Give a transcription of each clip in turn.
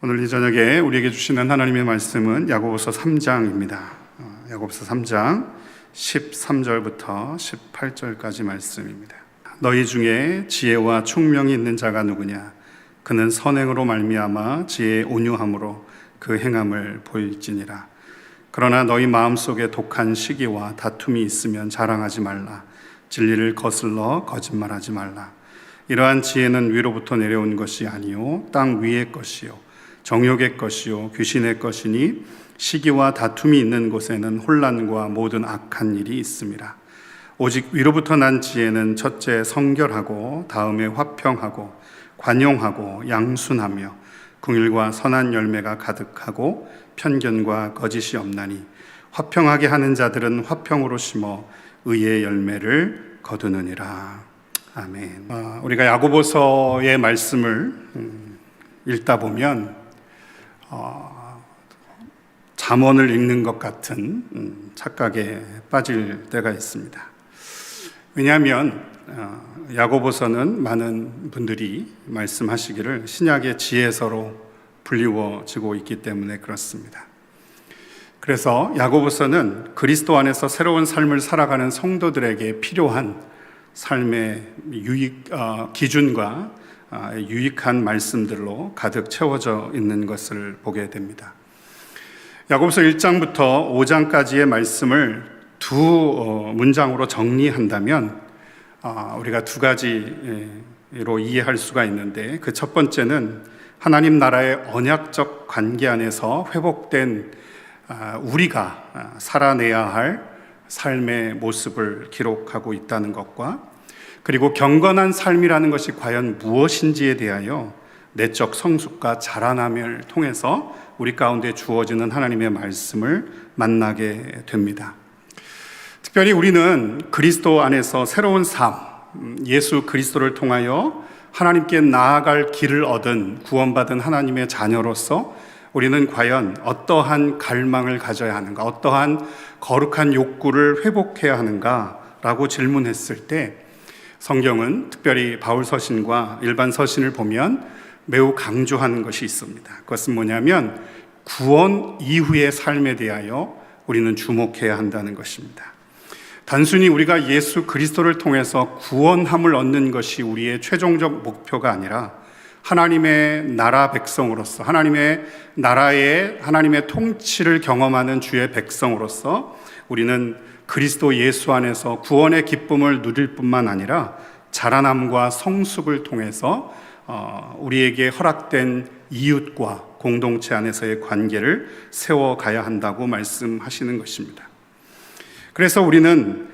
오늘 이 저녁에 우리에게 주시는 하나님의 말씀은 야고보서 3장입니다. 야고보서 3장 13절부터 18절까지 말씀입니다. 너희 중에 지혜와 총명이 있는 자가 누구냐? 그는 선행으로 말미암아 지혜의 온유함으로 그 행함을 보일지니라. 그러나 너희 마음속에 독한 시기와 다툼이 있으면 자랑하지 말라. 진리를 거슬러 거짓말하지 말라. 이러한 지혜는 위로부터 내려온 것이 아니요 땅 위의 것이요 정욕의 것이요 귀신의 것이니 시기와 다툼이 있는 곳에는 혼란과 모든 악한 일이 있음이라. 오직 위로부터 난 지혜는 첫째 성결하고 다음에 화평하고 관용하고 양순하며 긍휼과 선한 열매가 가득하고 편견과 거짓이 없나니 화평하게 하는 자들은 화평으로 심어 의의 열매를 거두느니라. 아멘. 우리가 야고보서의 말씀을 읽다 보면 잠언을 읽는 것 같은 착각에 빠질 때가 있습니다. 왜냐하면 야고보서는 많은 분들이 말씀하시기를 신약의 지혜서로 불리워지고 있기 때문에 그렇습니다. 그래서 야고보서는 그리스도 안에서 새로운 삶을 살아가는 성도들에게 필요한 삶의 기준과 유익한 말씀들로 가득 채워져 있는 것을 보게 됩니다. 야고보서 1장부터 5장까지의 말씀을 두 문장으로 정리한다면 우리가 두 가지로 이해할 수가 있는데, 그 첫 번째는 하나님 나라의 언약적 관계 안에서 회복된 우리가 살아내야 할 삶의 모습을 기록하고 있다는 것과, 그리고 경건한 삶이라는 것이 과연 무엇인지에 대하여 내적 성숙과 자라남을 통해서 우리 가운데 주어지는 하나님의 말씀을 만나게 됩니다. 특별히 우리는 그리스도 안에서 새로운 삶, 예수 그리스도를 통하여 하나님께 나아갈 길을 얻은 구원받은 하나님의 자녀로서 우리는 과연 어떠한 갈망을 가져야 하는가, 어떠한 거룩한 욕구를 회복해야 하는가 라고 질문했을 때, 성경은 특별히 바울 서신과 일반 서신을 보면 매우 강조하는 것이 있습니다. 그것은 뭐냐면 구원 이후의 삶에 대하여 우리는 주목해야 한다는 것입니다. 단순히 우리가 예수 그리스도를 통해서 구원함을 얻는 것이 우리의 최종적 목표가 아니라 하나님의 나라 백성으로서, 하나님의 나라의 하나님의 통치를 경험하는 주의 백성으로서 우리는 그리스도 예수 안에서 구원의 기쁨을 누릴 뿐만 아니라 자라남과 성숙을 통해서 우리에게 허락된 이웃과 공동체 안에서의 관계를 세워가야 한다고 말씀하시는 것입니다. 그래서 우리는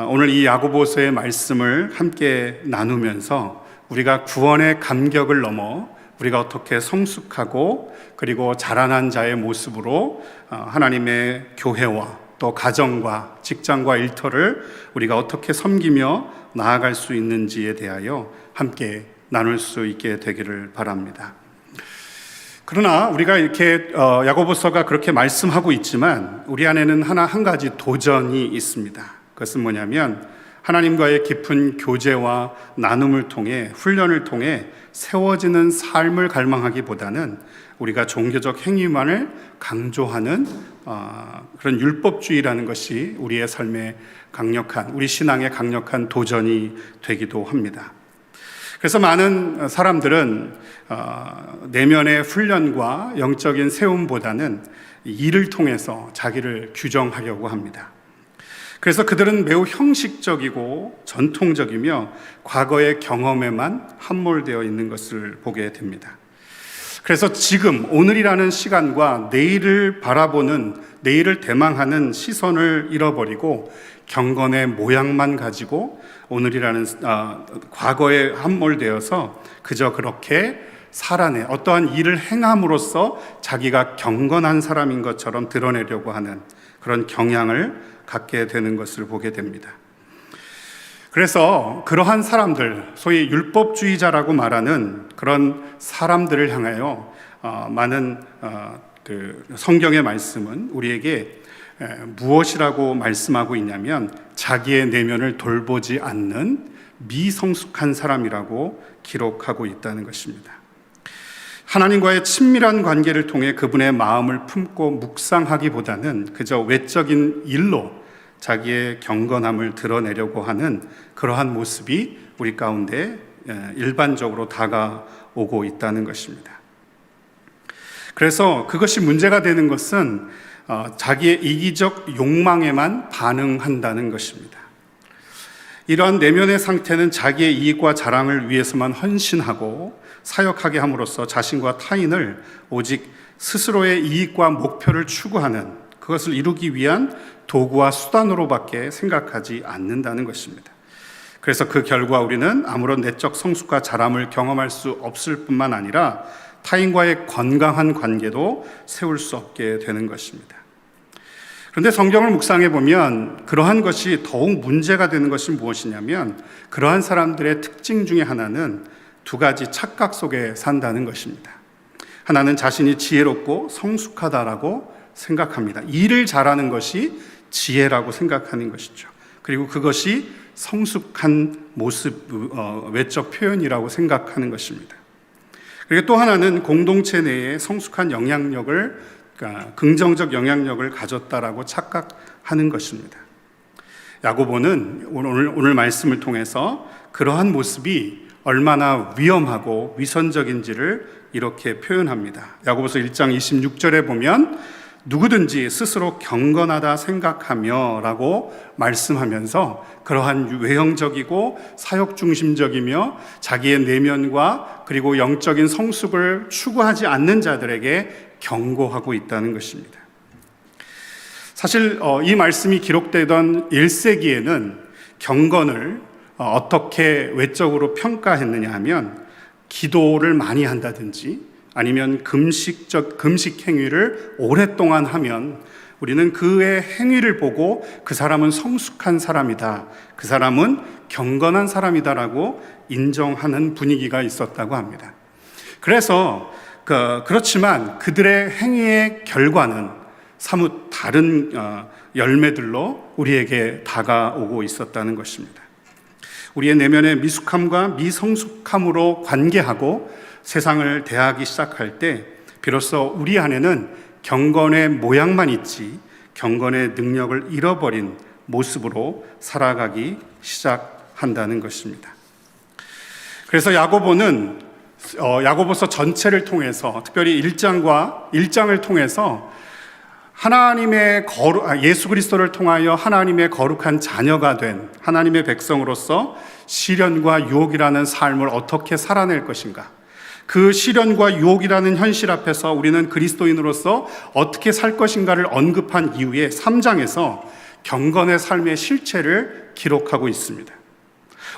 오늘 이 야고보서의 말씀을 함께 나누면서 우리가 구원의 감격을 넘어 우리가 어떻게 성숙하고 그리고 자라난 자의 모습으로 하나님의 교회와 또 가정과 직장과 일터를 우리가 어떻게 섬기며 나아갈 수 있는지에 대하여 함께 나눌 수 있게 되기를 바랍니다. 그러나 우리가 이렇게 야고보서가 그렇게 말씀하고 있지만 우리 안에는 한 가지 도전이 있습니다. 그것은 뭐냐면 하나님과의 깊은 교제와 나눔을 통해, 훈련을 통해 세워지는 삶을 갈망하기보다는 우리가 종교적 행위만을 강조하는 그런 율법주의라는 것이 우리의 삶에 강력한, 우리 신앙에 강력한 도전이 되기도 합니다. 그래서 많은 사람들은 내면의 훈련과 영적인 세움보다는 일을 통해서 자기를 규정하려고 합니다. 그래서 그들은 매우 형식적이고 전통적이며 과거의 경험에만 함몰되어 있는 것을 보게 됩니다. 그래서 지금 오늘이라는 시간과 내일을 바라보는, 내일을 대망하는 시선을 잃어버리고 경건의 모양만 가지고 오늘이라는 과거에 함몰되어서 그저 그렇게 살아내 어떠한 일을 행함으로써 자기가 경건한 사람인 것처럼 드러내려고 하는 그런 경향을 갖게 되는 것을 보게 됩니다. 그래서 그러한 사람들, 소위 율법주의자라고 말하는 그런 사람들을 향하여 많은 성경의 말씀은 우리에게 무엇이라고 말씀하고 있냐면 자기의 내면을 돌보지 않는 미성숙한 사람이라고 기록하고 있다는 것입니다. 하나님과의 친밀한 관계를 통해 그분의 마음을 품고 묵상하기보다는 그저 외적인 일로 자기의 경건함을 드러내려고 하는 그러한 모습이 우리 가운데 일반적으로 다가오고 있다는 것입니다. 그래서 그것이 문제가 되는 것은 자기의 이기적 욕망에만 반응한다는 것입니다. 이러한 내면의 상태는 자기의 이익과 자랑을 위해서만 헌신하고 사역하게 함으로써 자신과 타인을 오직 스스로의 이익과 목표를 추구하는, 그것을 이루기 위한 도구와 수단으로밖에 생각하지 않는다는 것입니다. 그래서 그 결과 우리는 아무런 내적 성숙과 자람을 경험할 수 없을 뿐만 아니라 타인과의 건강한 관계도 세울 수 없게 되는 것입니다. 그런데 성경을 묵상해 보면 그러한 것이 더욱 문제가 되는 것이 무엇이냐면, 그러한 사람들의 특징 중에 하나는 두 가지 착각 속에 산다는 것입니다. 하나는 자신이 지혜롭고 성숙하다라고 생각합니다. 일을 잘하는 것이 지혜라고 생각하는 것이죠. 그리고 그것이 성숙한 모습, 외적 표현이라고 생각하는 것입니다. 그리고 또 하나는 공동체 내에 성숙한 영향력을, 그러니까 긍정적 영향력을 가졌다라고 착각하는 것입니다. 야고보는 오늘 말씀을 통해서 그러한 모습이 얼마나 위험하고 위선적인지를 이렇게 표현합니다. 야고보서 1장 26절에 보면 누구든지 스스로 경건하다 생각하며 라고 말씀하면서 그러한 외형적이고 사역 중심적이며 자기의 내면과 그리고 영적인 성숙을 추구하지 않는 자들에게 경고하고 있다는 것입니다. 사실 이 말씀이 기록되던 1세기에는 경건을 어떻게 외적으로 평가했느냐 하면, 기도를 많이 한다든지 아니면 금식 행위를 오랫동안 하면 우리는 그의 행위를 보고 그 사람은 성숙한 사람이다, 그 사람은 경건한 사람이다라고 인정하는 분위기가 있었다고 합니다. 그래서 그렇지만 그들의 행위의 결과는 사뭇 다른 열매들로 우리에게 다가오고 있었다는 것입니다. 우리의 내면의 미숙함과 미성숙함으로 관계하고 세상을 대하기 시작할 때 비로소 우리 안에는 경건의 모양만 있지 경건의 능력을 잃어버린 모습으로 살아가기 시작한다는 것입니다. 그래서 야고보서 전체를 통해서, 특별히 1장을 통해서 예수 그리스도를 통하여 하나님의 거룩한 자녀가 된 하나님의 백성으로서 시련과 유혹이라는 삶을 어떻게 살아낼 것인가, 그 시련과 유혹이라는 현실 앞에서 우리는 그리스도인으로서 어떻게 살 것인가를 언급한 이후에 3장에서 경건의 삶의 실체를 기록하고 있습니다.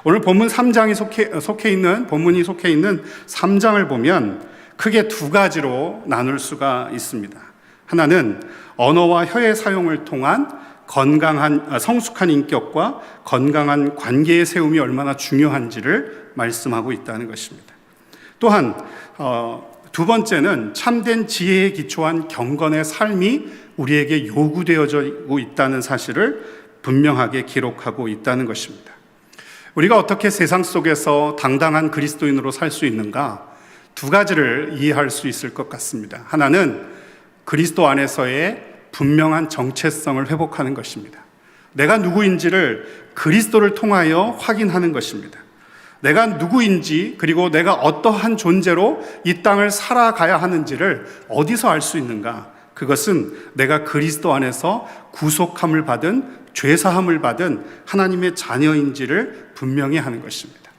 오늘 본문 3장이 본문이 속해 있는 3장을 보면 크게 두 가지로 나눌 수가 있습니다. 하나는 언어와 혀의 사용을 통한 건강한 성숙한 인격과 건강한 관계의 세움이 얼마나 중요한지를 말씀하고 있다는 것입니다. 또한 두 번째는 참된 지혜에 기초한 경건의 삶이 우리에게 요구되어지고 있다는 사실을 분명하게 기록하고 있다는 것입니다. 우리가 어떻게 세상 속에서 당당한 그리스도인으로 살 수 있는가, 두 가지를 이해할 수 있을 것 같습니다. 하나는 그리스도 안에서의 분명한 정체성을 회복하는 것입니다. 내가 누구인지를 그리스도를 통하여 확인하는 것입니다. 내가 누구인지, 그리고 내가 어떠한 존재로 이 땅을 살아가야 하는지를 어디서 알 수 있는가? 그것은 내가 그리스도 안에서 구속함을 받은, 죄사함을 받은 하나님의 자녀인지를 분명히 하는 것입니다.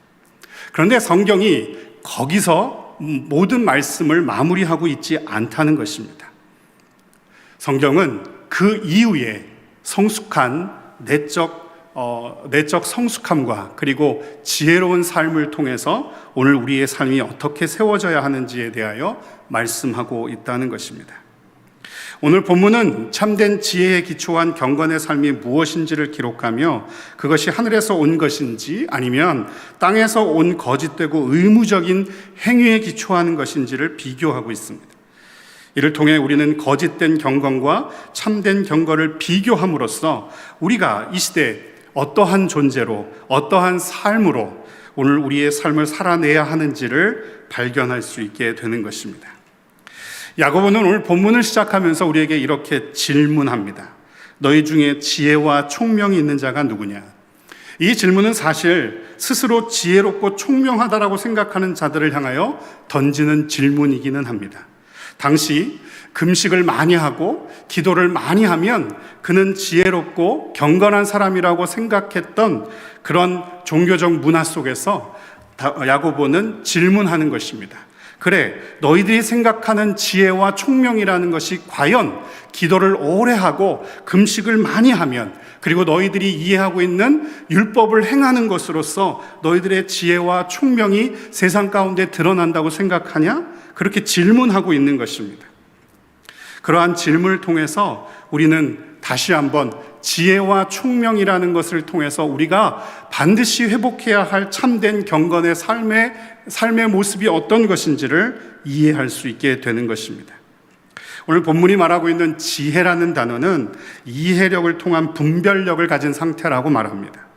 그런데 성경이 거기서 모든 말씀을 마무리하고 있지 않다는 것입니다. 성경은 그 이후에 성숙한 내적 성숙함과 그리고 지혜로운 삶을 통해서 오늘 우리의 삶이 어떻게 세워져야 하는지에 대하여 말씀하고 있다는 것입니다. 오늘 본문은 참된 지혜에 기초한 경건의 삶이 무엇인지를 기록하며 그것이 하늘에서 온 것인지 아니면 땅에서 온 거짓되고 의무적인 행위에 기초하는 것인지를 비교하고 있습니다. 이를 통해 우리는 거짓된 경건과 참된 경건을 비교함으로써 우리가 이 시대에 어떠한 존재로, 어떠한 삶으로 오늘 우리의 삶을 살아내야 하는지를 발견할 수 있게 되는 것입니다. 야고보는 오늘 본문을 시작하면서 우리에게 이렇게 질문합니다. 너희 중에 지혜와 총명이 있는 자가 누구냐? 이 질문은 사실 스스로 지혜롭고 총명하다라고 생각하는 자들을 향하여 던지는 질문이기는 합니다. 당시 금식을 많이 하고 기도를 많이 하면 그는 지혜롭고 경건한 사람이라고 생각했던 그런 종교적 문화 속에서 야고보는 질문하는 것입니다. 그래, 너희들이 생각하는 지혜와 총명이라는 것이 과연 기도를 오래 하고 금식을 많이 하면, 그리고 너희들이 이해하고 있는 율법을 행하는 것으로서 너희들의 지혜와 총명이 세상 가운데 드러난다고 생각하냐? 그렇게 질문하고 있는 것입니다. 그러한 질문을 통해서 우리는 다시 한번 지혜와 총명이라는 것을 통해서 우리가 반드시 회복해야 할 참된 경건의 삶의 모습이 어떤 것인지를 이해할 수 있게 되는 것입니다. 오늘 본문이 말하고 있는 지혜라는 단어는 이해력을 통한 분별력을 가진 상태라고 말합니다.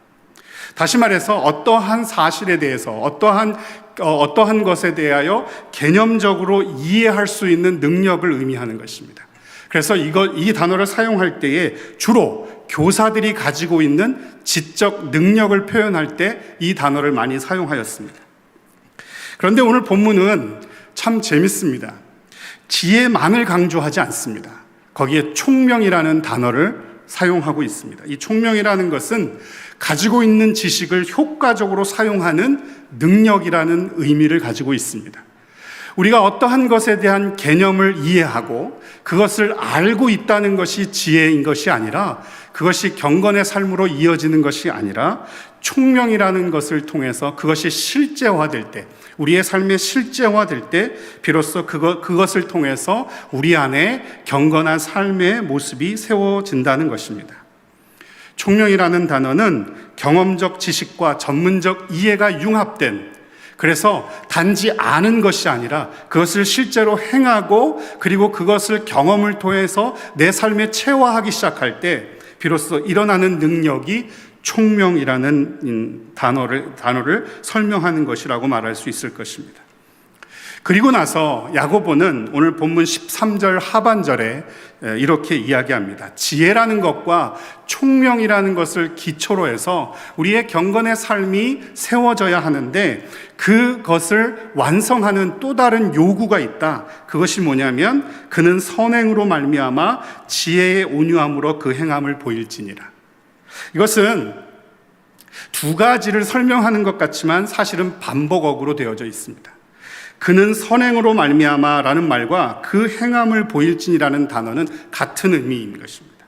다시 말해서 어떠한 사실에 대해서 어떠한 것에 대하여 개념적으로 이해할 수 있는 능력을 의미하는 것입니다. 그래서 이 단어를 사용할 때에 주로 교사들이 가지고 있는 지적 능력을 표현할 때 이 단어를 많이 사용하였습니다. 그런데 오늘 본문은 참 재밌습니다. 지혜만을 강조하지 않습니다. 거기에 총명이라는 단어를 사용하고 있습니다. 이 총명이라는 것은 가지고 있는 지식을 효과적으로 사용하는 능력이라는 의미를 가지고 있습니다. 우리가 어떠한 것에 대한 개념을 이해하고 그것을 알고 있다는 것이 지혜인 것이 아니라, 그것이 경건의 삶으로 이어지는 것이 아니라 총명이라는 것을 통해서 그것이 실제화될 때, 우리의 삶에 실제화될 때 비로소 그것을 통해서 우리 안에 경건한 삶의 모습이 세워진다는 것입니다. 총명이라는 단어는 경험적 지식과 전문적 이해가 융합된, 그래서 단지 아는 것이 아니라 그것을 실제로 행하고 그리고 그것을 경험을 통해서 내 삶에 체화하기 시작할 때 비로소 일어나는 능력이 총명이라는 단어를 설명하는 것이라고 말할 수 있을 것입니다. 그리고 나서 야고보는 오늘 본문 13절 하반절에 이렇게 이야기합니다. 지혜라는 것과 총명이라는 것을 기초로 해서 우리의 경건의 삶이 세워져야 하는데, 그것을 완성하는 또 다른 요구가 있다. 그것이 뭐냐면 그는 선행으로 말미암아 지혜의 온유함으로 그 행함을 보일지니라. 이것은 두 가지를 설명하는 것 같지만 사실은 반복어구로 되어져 있습니다. 그는 선행으로 말미암아라는 말과 그 행함을 보일지니라는 단어는 같은 의미인 것입니다.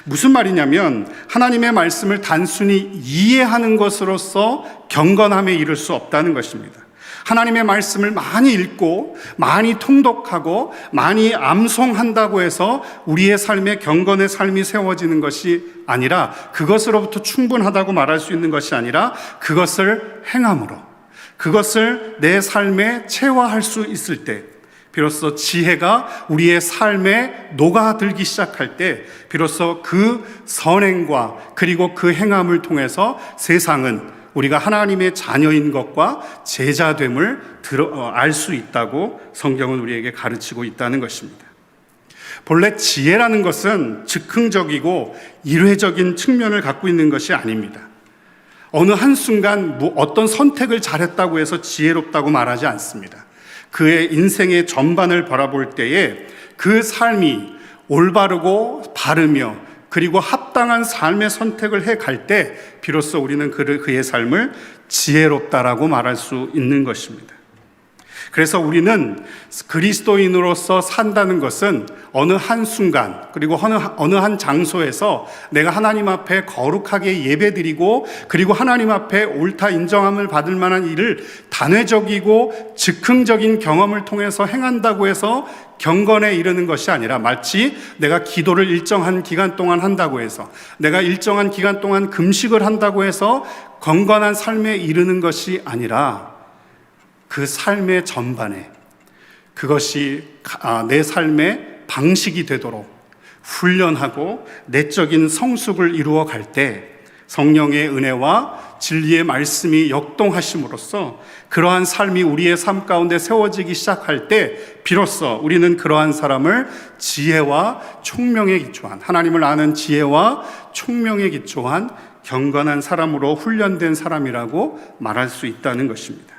무슨 말이냐면 하나님의 말씀을 단순히 이해하는 것으로서 경건함에 이를 수 없다는 것입니다. 하나님의 말씀을 많이 읽고 많이 통독하고 많이 암송한다고 해서 우리의 삶에 경건의 삶이 세워지는 것이 아니라, 그것으로부터 충분하다고 말할 수 있는 것이 아니라 그것을 행함으로, 그것을 내 삶에 체화할 수 있을 때 비로소 지혜가 우리의 삶에 녹아들기 시작할 때 비로소 그 선행과 그리고 그 행함을 통해서 세상은 우리가 하나님의 자녀인 것과 제자됨을 알 수 있다고 성경은 우리에게 가르치고 있다는 것입니다. 본래 지혜라는 것은 즉흥적이고 일회적인 측면을 갖고 있는 것이 아닙니다. 어느 한순간 어떤 선택을 잘했다고 해서 지혜롭다고 말하지 않습니다. 그의 인생의 전반을 바라볼 때에 그 삶이 올바르고 바르며 그리고 합당한 삶의 선택을 해갈 때 비로소 우리는 그의 삶을 지혜롭다라고 말할 수 있는 것입니다. 그래서 우리는 그리스도인으로서 산다는 것은 어느 한순간 그리고 어느 한 장소에서 내가 하나님 앞에 거룩하게 예배드리고 그리고 하나님 앞에 옳다 인정함을 받을 만한 일을 단회적이고 즉흥적인 경험을 통해서 행한다고 해서 경건에 이르는 것이 아니라, 마치 내가 기도를 일정한 기간 동안 한다고 해서, 내가 일정한 기간 동안 금식을 한다고 해서 경건한 삶에 이르는 것이 아니라 그 삶의 전반에 그것이 내 삶의 방식이 되도록 훈련하고 내적인 성숙을 이루어 갈 때 성령의 은혜와 진리의 말씀이 역동하심으로써 그러한 삶이 우리의 삶 가운데 세워지기 시작할 때 비로소 우리는 그러한 사람을 지혜와 총명에 기초한, 하나님을 아는 지혜와 총명에 기초한 경건한 사람으로 훈련된 사람이라고 말할 수 있다는 것입니다.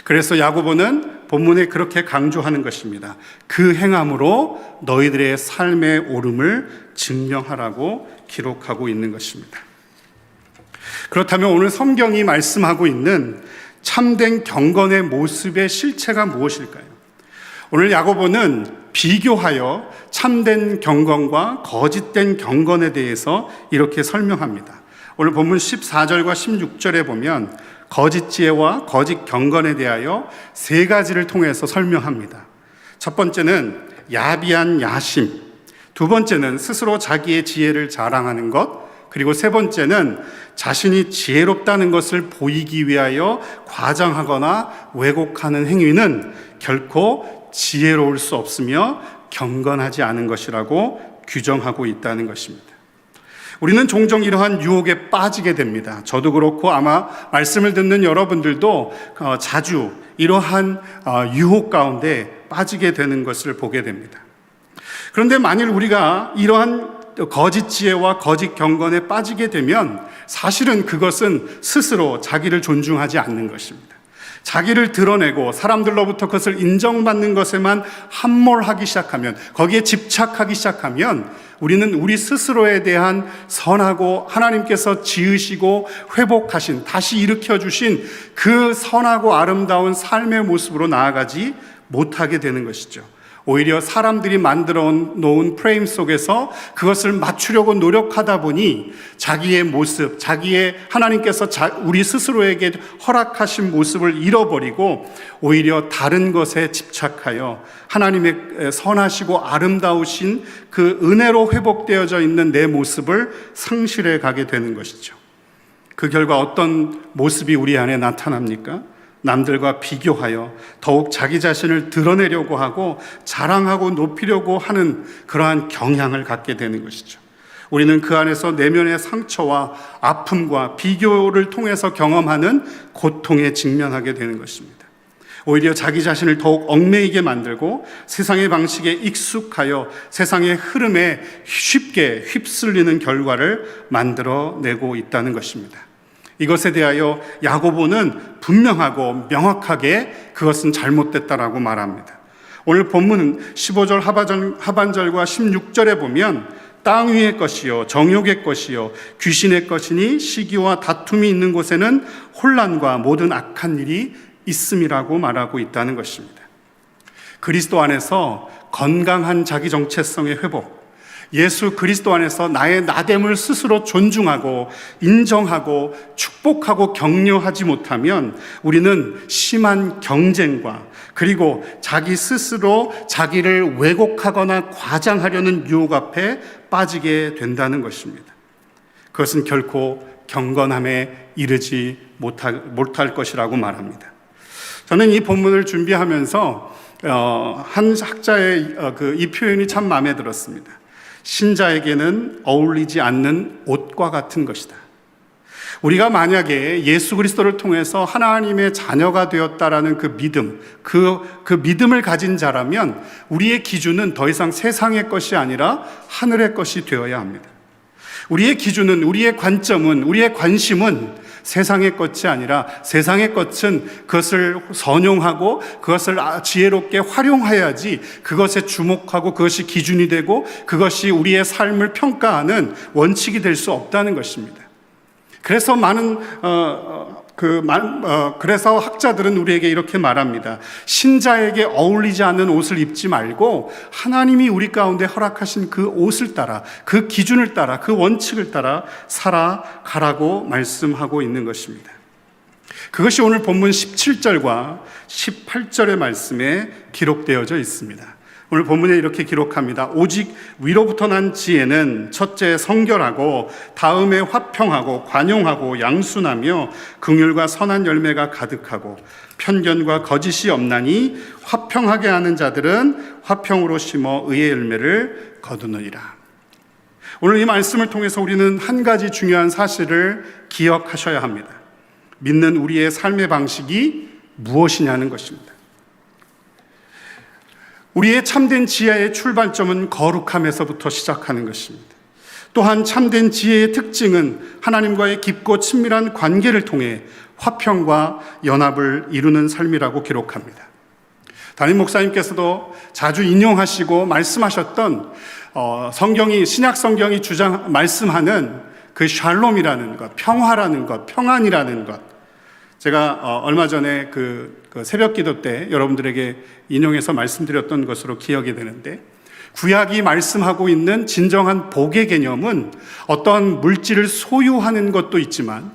그래서 야고보는 본문에 그렇게 강조하는 것입니다. 그 행함으로 너희들의 삶의 오름을 증명하라고 기록하고 있는 것입니다. 그렇다면 오늘 성경이 말씀하고 있는 참된 경건의 모습의 실체가 무엇일까요? 오늘 야고보는 비교하여 참된 경건과 거짓된 경건에 대해서 이렇게 설명합니다. 오늘 본문 14절과 16절에 보면 거짓 지혜와 거짓 경건에 대하여 세 가지를 통해서 설명합니다. 첫 번째는 야비한 야심, 두 번째는 스스로 자기의 지혜를 자랑하는 것, 그리고 세 번째는 자신이 지혜롭다는 것을 보이기 위하여 과장하거나 왜곡하는 행위는 결코 지혜로울 수 없으며 경건하지 않은 것이라고 규정하고 있다는 것입니다. 우리는 종종 이러한 유혹에 빠지게 됩니다. 저도 그렇고 아마 말씀을 듣는 여러분들도 자주 이러한 유혹 가운데 빠지게 되는 것을 보게 됩니다. 그런데 만일 우리가 이러한 거짓 지혜와 거짓 경건에 빠지게 되면 사실은 그것은 스스로 자기를 존중하지 않는 것입니다. 자기를 드러내고 사람들로부터 그것을 인정받는 것에만 함몰하기 시작하면, 거기에 집착하기 시작하면 우리는 우리 스스로에 대한 선하고 하나님께서 지으시고 회복하신, 다시 일으켜주신 그 선하고 아름다운 삶의 모습으로 나아가지 못하게 되는 것이죠. 오히려 사람들이 만들어 놓은 프레임 속에서 그것을 맞추려고 노력하다 보니 자기의 모습, 자기의 하나님께서 우리 스스로에게 허락하신 모습을 잃어버리고 오히려 다른 것에 집착하여 하나님의 선하시고 아름다우신 그 은혜로 회복되어져 있는 내 모습을 상실해 가게 되는 것이죠. 그 결과 어떤 모습이 우리 안에 나타납니까? 남들과 비교하여 더욱 자기 자신을 드러내려고 하고 자랑하고 높이려고 하는 그러한 경향을 갖게 되는 것이죠. 우리는 그 안에서 내면의 상처와 아픔과 비교를 통해서 경험하는 고통에 직면하게 되는 것입니다. 오히려 자기 자신을 더욱 얽매이게 만들고 세상의 방식에 익숙하여 세상의 흐름에 쉽게 휩쓸리는 결과를 만들어내고 있다는 것입니다. 이것에 대하여 야고보는 분명하고 명확하게 그것은 잘못됐다라고 말합니다. 오늘 본문은 15절 하반절과 16절에 보면 땅 위의 것이요 정욕의 것이요 귀신의 것이니 시기와 다툼이 있는 곳에는 혼란과 모든 악한 일이 있음이라고 말하고 있다는 것입니다. 그리스도 안에서 건강한 자기 정체성의 회복, 예수 그리스도 안에서 나의 나됨을 스스로 존중하고 인정하고 축복하고 격려하지 못하면 우리는 심한 경쟁과 그리고 자기 스스로 자기를 왜곡하거나 과장하려는 유혹 앞에 빠지게 된다는 것입니다. 그것은 결코 경건함에 이르지 못할 것이라고 말합니다. 저는 이 본문을 준비하면서 한 학자의 이 표현이 참 마음에 들었습니다. 신자에게는 어울리지 않는 옷과 같은 것이다. 우리가 만약에 예수 그리스도를 통해서 하나님의 자녀가 되었다라는 그 믿음, 그 믿음을 가진 자라면 우리의 기준은 더 이상 세상의 것이 아니라 하늘의 것이 되어야 합니다. 우리의 기준은, 우리의 관점은, 우리의 관심은 세상의 것이 아니라 세상의 것은 그것을 선용하고 그것을 지혜롭게 활용해야지 그것에 주목하고 그것이 기준이 되고 그것이 우리의 삶을 평가하는 원칙이 될 수 없다는 것입니다. 그래서 그래서 학자들은 우리에게 이렇게 말합니다. 신자에게 어울리지 않는 옷을 입지 말고 하나님이 우리 가운데 허락하신 그 옷을 따라, 그 기준을 따라, 그 원칙을 따라 살아가라고 말씀하고 있는 것입니다. 그것이 오늘 본문 17절과 18절의 말씀에 기록되어져 있습니다. 오늘 본문에 이렇게 기록합니다. 오직 위로부터 난 지혜는 첫째 성결하고 다음에 화평하고 관용하고 양순하며 긍휼과 선한 열매가 가득하고 편견과 거짓이 없나니 화평하게 하는 자들은 화평으로 심어 의의 열매를 거두느니라. 오늘 이 말씀을 통해서 우리는 한 가지 중요한 사실을 기억하셔야 합니다. 믿는 우리의 삶의 방식이 무엇이냐는 것입니다. 우리의 참된 지혜의 출발점은 거룩함에서부터 시작하는 것입니다. 또한 참된 지혜의 특징은 하나님과의 깊고 친밀한 관계를 통해 화평과 연합을 이루는 삶이라고 기록합니다. 담임 목사님께서도 자주 인용하시고 말씀하셨던 신약 성경이 말씀하는 그 샬롬이라는 것, 평화라는 것, 평안이라는 것, 제가 얼마 전에 그 새벽 기도 때 여러분들에게 인용해서 말씀드렸던 것으로 기억이 되는데, 구약이 말씀하고 있는 진정한 복의 개념은 어떤 물질을 소유하는 것도 있지만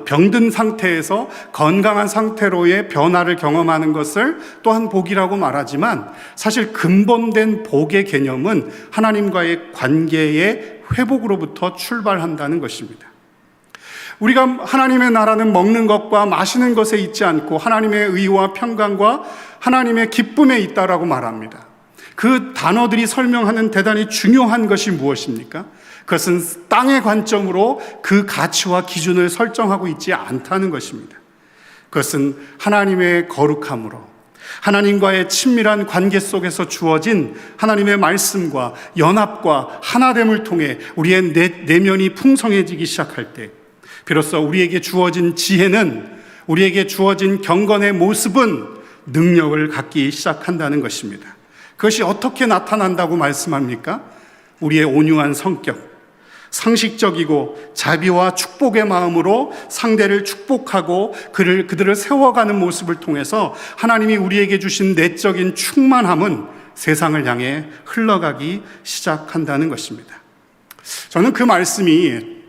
병든 상태에서 건강한 상태로의 변화를 경험하는 것을 또한 복이라고 말하지만, 사실 근본된 복의 개념은 하나님과의 관계의 회복으로부터 출발한다는 것입니다. 우리가 하나님의 나라는 먹는 것과 마시는 것에 있지 않고 하나님의 의와 평강과 하나님의 기쁨에 있다라고 말합니다. 그 단어들이 설명하는 대단히 중요한 것이 무엇입니까? 그것은 땅의 관점으로 그 가치와 기준을 설정하고 있지 않다는 것입니다. 그것은 하나님의 거룩함으로, 하나님과의 친밀한 관계 속에서 주어진 하나님의 말씀과 연합과 하나됨을 통해 우리의 내면이 풍성해지기 시작할 때, 비로소 우리에게 주어진 지혜는, 우리에게 주어진 경건의 모습은 능력을 갖기 시작한다는 것입니다. 그것이 어떻게 나타난다고 말씀합니까? 우리의 온유한 성격, 상식적이고 자비와 축복의 마음으로 상대를 축복하고 그들을 세워가는 모습을 통해서 하나님이 우리에게 주신 내적인 충만함은 세상을 향해 흘러가기 시작한다는 것입니다. 저는 그 말씀이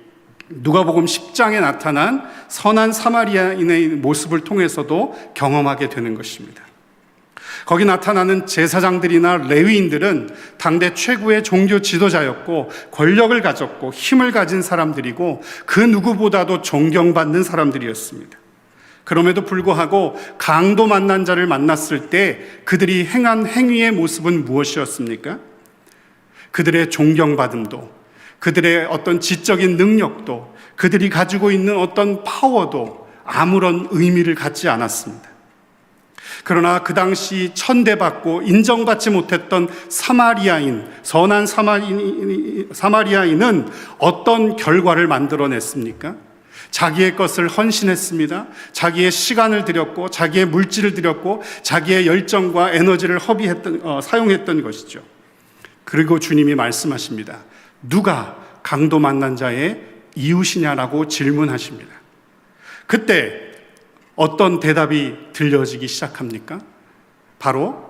누가복음 10장에 나타난 선한 사마리아인의 모습을 통해서도 경험하게 되는 것입니다. 거기 나타나는 제사장들이나 레위인들은 당대 최고의 종교 지도자였고 권력을 가졌고 힘을 가진 사람들이고 그 누구보다도 존경받는 사람들이었습니다. 그럼에도 불구하고 강도 만난 자를 만났을 때 그들이 행한 행위의 모습은 무엇이었습니까? 그들의 존경받음도, 그들의 어떤 지적인 능력도, 그들이 가지고 있는 어떤 파워도 아무런 의미를 갖지 않았습니다. 그러나 그 당시 천대받고 인정받지 못했던 선한 사마리아인은 어떤 결과를 만들어냈습니까? 자기의 것을 헌신했습니다. 자기의 시간을 들였고, 자기의 물질을 들였고, 자기의 열정과 에너지를 사용했던 것이죠. 그리고 주님이 말씀하십니다. 누가 강도 만난 자의 이웃이냐라고 질문하십니다. 그때 어떤 대답이 들려지기 시작합니까? 바로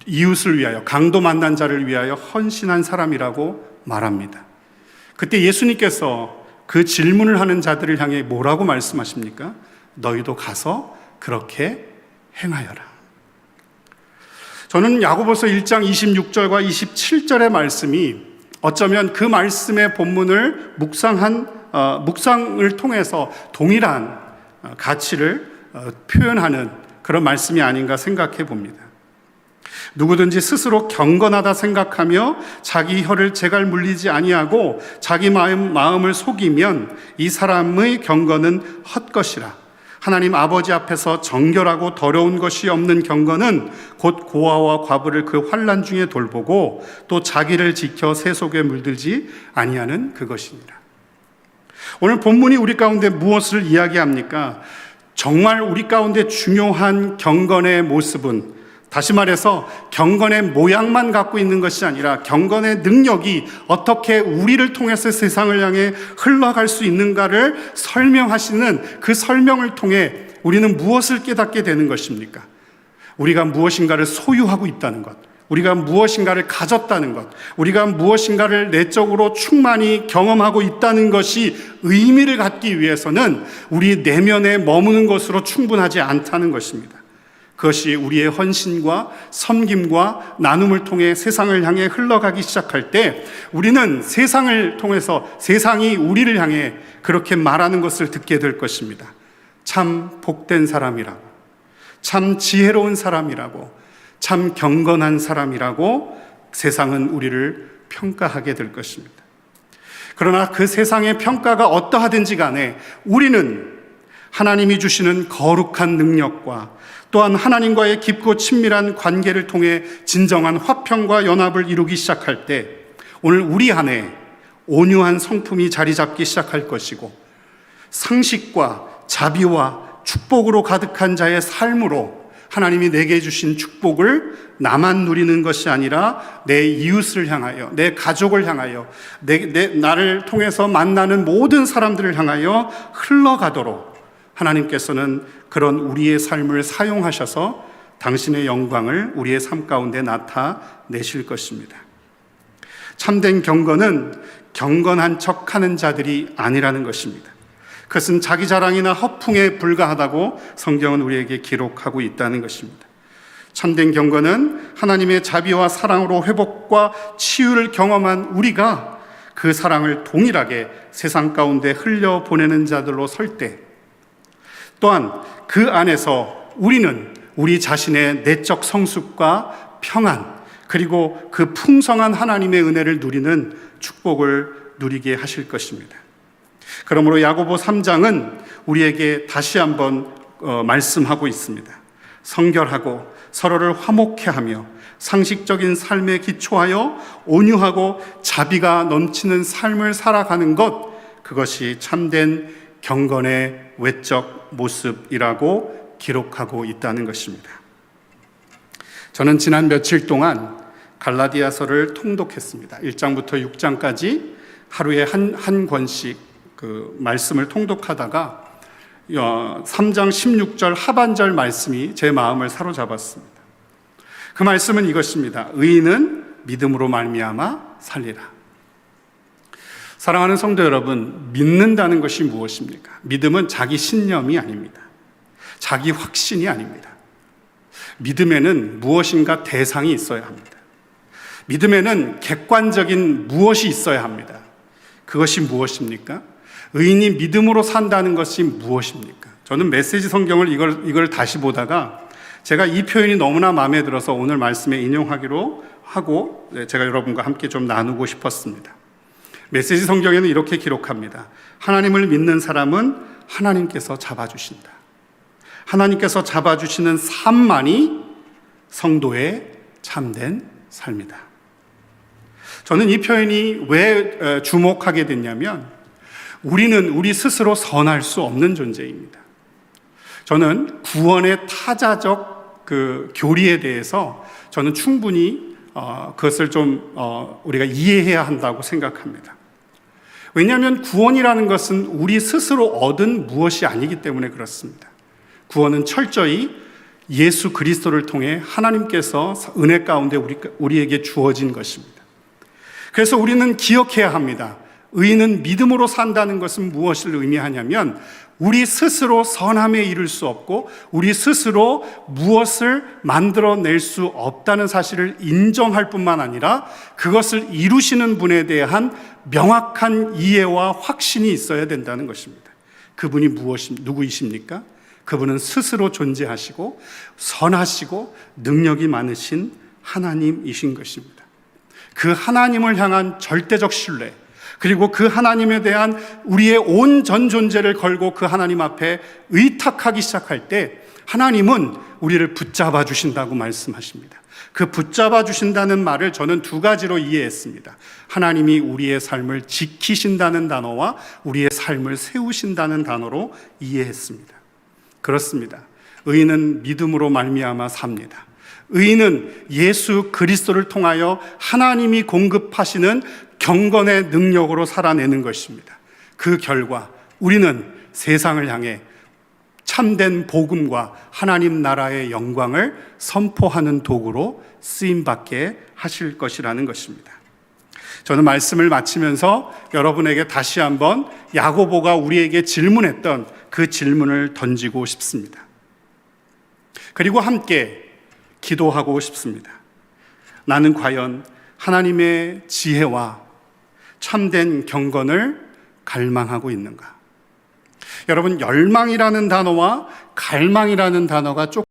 이웃을 위하여, 강도 만난 자를 위하여 헌신한 사람이라고 말합니다. 그때 예수님께서 그 질문을 하는 자들을 향해 뭐라고 말씀하십니까? 너희도 가서 그렇게 행하여라. 저는 야고보서 1장 26절과 27절의 말씀이 어쩌면 그 말씀의 본문을 묵상을 통해서 동일한 가치를 표현하는 그런 말씀이 아닌가 생각해 봅니다. 누구든지 스스로 경건하다 생각하며 자기 혀를 제갈 물리지 아니하고 자기 마음을 속이면 이 사람의 경건은 헛것이라. 하나님 아버지 앞에서 정결하고 더러운 것이 없는 경건은 곧 고아와 과부를 그 환난 중에 돌보고 또 자기를 지켜 세속에 물들지 아니하는 그것이니라. 오늘 본문이 우리 가운데 무엇을 이야기합니까? 정말 우리 가운데 중요한 경건의 모습은, 다시 말해서 경건의 모양만 갖고 있는 것이 아니라 경건의 능력이 어떻게 우리를 통해서 세상을 향해 흘러갈 수 있는가를 설명하시는 그 설명을 통해 우리는 무엇을 깨닫게 되는 것입니까? 우리가 무엇인가를 소유하고 있다는 것, 우리가 무엇인가를 가졌다는 것, 우리가 무엇인가를 내적으로 충만히 경험하고 있다는 것이 의미를 갖기 위해서는 우리 내면에 머무는 것으로 충분하지 않다는 것입니다. 그것이 우리의 헌신과 섬김과 나눔을 통해 세상을 향해 흘러가기 시작할 때 우리는 세상을 통해서 세상이 우리를 향해 그렇게 말하는 것을 듣게 될 것입니다. 참 복된 사람이라고, 참 지혜로운 사람이라고, 참 경건한 사람이라고 세상은 우리를 평가하게 될 것입니다. 그러나 그 세상의 평가가 어떠하든지 간에 우리는 하나님이 주시는 거룩한 능력과 또한 하나님과의 깊고 친밀한 관계를 통해 진정한 화평과 연합을 이루기 시작할 때 오늘 우리 안에 온유한 성품이 자리 잡기 시작할 것이고 상식과 자비와 축복으로 가득한 자의 삶으로 하나님이 내게 주신 축복을 나만 누리는 것이 아니라 내 이웃을 향하여, 내 가족을 향하여, 나를 통해서 만나는 모든 사람들을 향하여 흘러가도록 하나님께서는 그런 우리의 삶을 사용하셔서 당신의 영광을 우리의 삶 가운데 나타내실 것입니다. 참된 경건은 경건한 척하는 자들이 아니라는 것입니다. 그것은 자기 자랑이나 허풍에 불과하다고 성경은 우리에게 기록하고 있다는 것입니다. 참된 경건은 하나님의 자비와 사랑으로 회복과 치유를 경험한 우리가 그 사랑을 동일하게 세상 가운데 흘려보내는 자들로 설 때, 또한 그 안에서 우리는 우리 자신의 내적 성숙과 평안, 그리고 그 풍성한 하나님의 은혜를 누리는 축복을 누리게 하실 것입니다. 그러므로 야고보 3장은 우리에게 다시 한번 말씀하고 있습니다. 성결하고 서로를 화목케 하며 상식적인 삶에 기초하여 온유하고 자비가 넘치는 삶을 살아가는 것, 그것이 참된 경건의 외적 모습이라고 기록하고 있다는 것입니다. 저는 지난 며칠 동안 갈라디아서를 통독했습니다. 1장부터 6장까지 하루에 한 권씩 그 말씀을 통독하다가 3장 16절 하반절 말씀이 제 마음을 사로잡았습니다. 그 말씀은 이것입니다. 의인은 믿음으로 말미암아 살리라. 사랑하는 성도 여러분, 믿는다는 것이 무엇입니까? 믿음은 자기 신념이 아닙니다. 자기 확신이 아닙니다. 믿음에는 무엇인가 대상이 있어야 합니다. 믿음에는 객관적인 무엇이 있어야 합니다. 그것이 무엇입니까? 의인이 믿음으로 산다는 것이 무엇입니까? 저는 메시지 성경을 이걸 다시 보다가 제가 이 표현이 너무나 마음에 들어서 오늘 말씀에 인용하기로 하고 제가 여러분과 함께 좀 나누고 싶었습니다. 메시지 성경에는 이렇게 기록합니다. 하나님을 믿는 사람은 하나님께서 잡아주신다. 하나님께서 잡아주시는 삶만이 성도의 참된 삶이다. 저는 이 표현이 왜 주목하게 됐냐면 우리는 우리 스스로 선할 수 없는 존재입니다. 저는 구원의 타자적 그 교리에 대해서 저는 충분히 그것을 좀 우리가 이해해야 한다고 생각합니다. 왜냐하면 구원이라는 것은 우리 스스로 얻은 무엇이 아니기 때문에 그렇습니다. 구원은 철저히 예수 그리스도를 통해 하나님께서 은혜 가운데 우리에게 주어진 것입니다. 그래서 우리는 기억해야 합니다. 의인은 믿음으로 산다는 것은 무엇을 의미하냐면 우리 스스로 선함에 이를 수 없고 우리 스스로 무엇을 만들어낼 수 없다는 사실을 인정할 뿐만 아니라 그것을 이루시는 분에 대한 명확한 이해와 확신이 있어야 된다는 것입니다. 그분이 누구이십니까? 그분은 스스로 존재하시고 선하시고 능력이 많으신 하나님이신 것입니다. 그 하나님을 향한 절대적 신뢰, 그리고 그 하나님에 대한 우리의 온 전 존재를 걸고 그 하나님 앞에 의탁하기 시작할 때 하나님은 우리를 붙잡아 주신다고 말씀하십니다. 그 붙잡아 주신다는 말을 저는 두 가지로 이해했습니다. 하나님이 우리의 삶을 지키신다는 단어와 우리의 삶을 세우신다는 단어로 이해했습니다. 그렇습니다. 의인은 믿음으로 말미암아 삽니다. 의인은 예수 그리스도를 통하여 하나님이 공급하시는 경건의 능력으로 살아내는 것입니다. 그 결과 우리는 세상을 향해 참된 복음과 하나님 나라의 영광을 선포하는 도구로 쓰임받게 하실 것이라는 것입니다. 저는 말씀을 마치면서 여러분에게 다시 한번 야고보가 우리에게 질문했던 그 질문을 던지고 싶습니다. 그리고 함께 기도하고 싶습니다. 나는 과연 하나님의 지혜와 참된 경건을 갈망하고 있는가? 여러분, 열망이라는 단어와 갈망이라는 단어가 조금